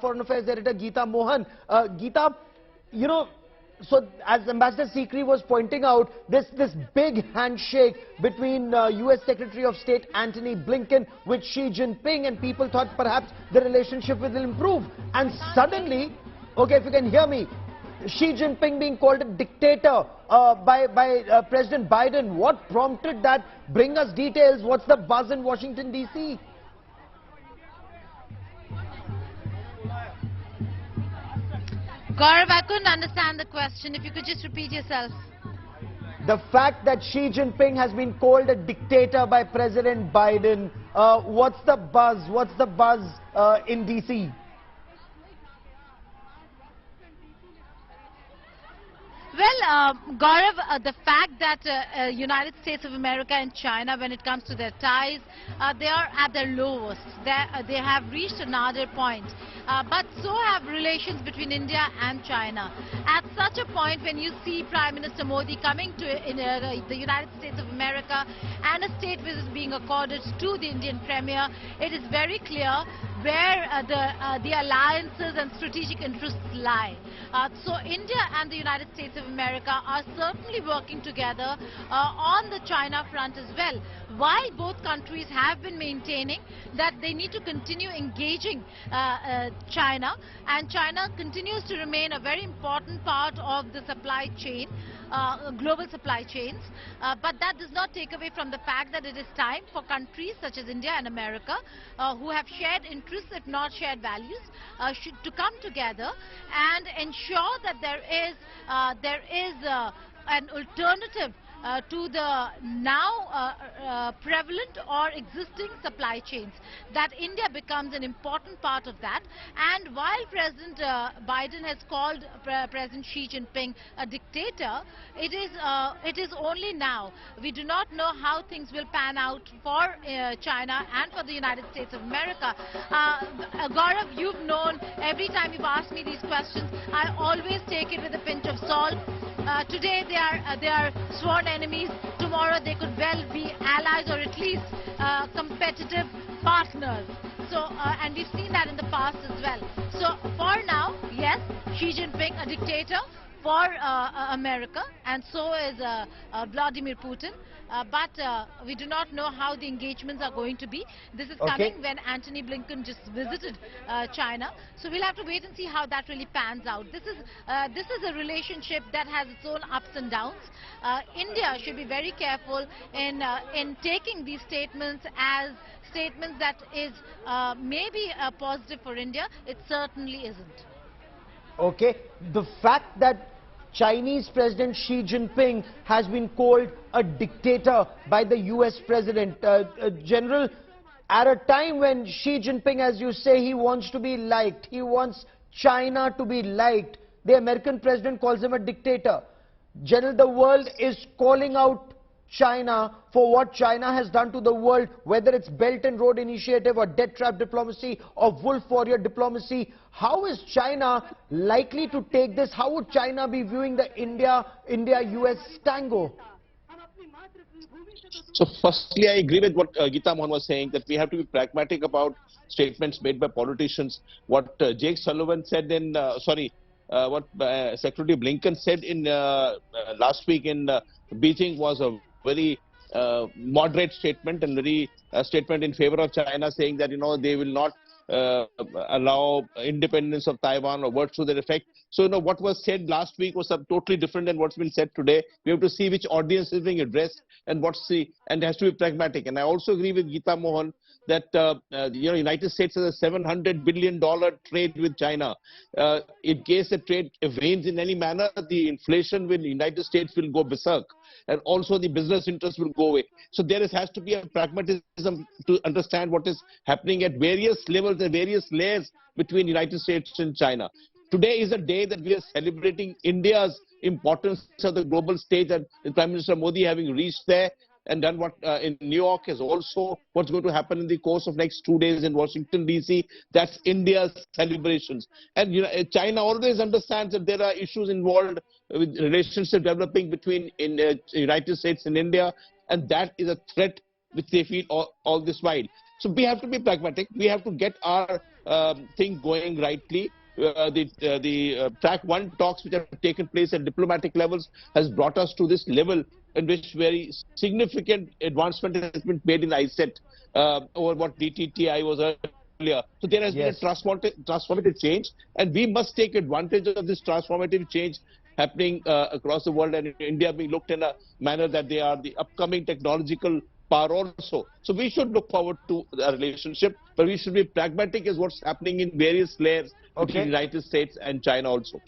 Foreign Affairs Editor Geeta Mohan. Geeta, you know, so as Ambassador Sikri was pointing out, this big handshake between US Secretary of State Antony Blinken with Xi Jinping, and people thought perhaps the relationship will improve. And suddenly, okay, if you can hear me, Xi Jinping being called a dictator by President Biden. What prompted that? Bring us details. What's the buzz in Washington, D.C.? Gaurav, I couldn't understand the question. If you could just repeat yourself. The fact that Xi Jinping has been called a dictator by President Biden, what's the buzz? What's the buzz in D.C.? Well, Gaurav, the fact that United States of America and China, when it comes to their ties, they are at their lowest. They have reached a nadir point. But so have relations between India and China. At such a point, when you see Prime Minister Modi coming to the United States of America and a state visit being accorded to the Indian Premier, it is very clear where the alliances and strategic interests lie. So India and the United States of America are certainly working together on the China front as well. While both countries have been maintaining that they need to continue engaging China, and China continues to remain a very important part of the supply chain, global supply chains, but that does not take away from the fact that it is time for countries such as India and America, who have shared interests if not shared values, to come together and ensure that there is an alternative to the now prevalent or existing supply chains, that India becomes an important part of that. And while President Biden has called President Xi Jinping a dictator, it is only now. We do not know how things will pan out for China and for the United States of America. Gaurav, you've known, every time you've asked me these questions, I always take it with a pinch of salt. Today they are sworn enemies. Tomorrow they could well be allies, or at least competitive partners. So and we've seen that in the past as well. So for now, yes, Xi Jinping a dictator for America, and so is Vladimir Putin. But we do not know how the engagements are going to be. This is coming when Antony Blinken just visited China. So we'll have to wait and see how that really pans out. This is a relationship that has its own ups and downs. India should be very careful in taking these statements as statements that is maybe positive for India. It certainly isn't. Okay, the fact that Chinese President Xi Jinping has been called a dictator by the US President. General, at a time when Xi Jinping, as you say, he wants to be liked, he wants China to be liked, the American President calls him a dictator. General, the world is calling out China for what China has done to the world, whether it's Belt and Road Initiative or debt trap diplomacy or wolf warrior diplomacy. How is China likely to take this? How would China be viewing the India-US tango? So firstly, I agree with what Geeta Mohan was saying, that we have to be pragmatic about statements made by politicians. What Jake Sullivan said in, what Secretary Blinken said in last week in Beijing was a very moderate statement, and very statement in favor of China, saying that, you know, they will not allow independence of Taiwan or words to that effect. So, you know, what was said last week was totally different than what's been said today. We have to see which audience is being addressed and and it has to be pragmatic. And I also agree with Geeta Mohan that you know, United States has a $700 billion trade with China. In case the trade wanes in any manner, the inflation in the United States will go berserk, and also the business interests will go away. So there has to be a pragmatism to understand what is happening at various levels and various layers between United States and China. Today is a day that we are celebrating India's importance of the global stage, and Prime Minister Modi having reached there and done what in New York is also what's going to happen in the course of next 2 days in Washington, D.C. That's India's celebrations. And you know, China always understands that there are issues involved with relationship developing between United States and India, and that is a threat which they feel all this while. So we have to be pragmatic. We have to get our thing going rightly. The track one talks which have taken place at diplomatic levels has brought us to this level in which very significant advancement has been made in ISET over what DTTI was earlier. So there has been a Yes. transformative change, and we must take advantage of this transformative change happening across the world, and in India being looked in a manner that they are the upcoming technological power also. So we should look forward to a relationship, but we should be pragmatic as what's happening in various layers between Okay. the United States and China also.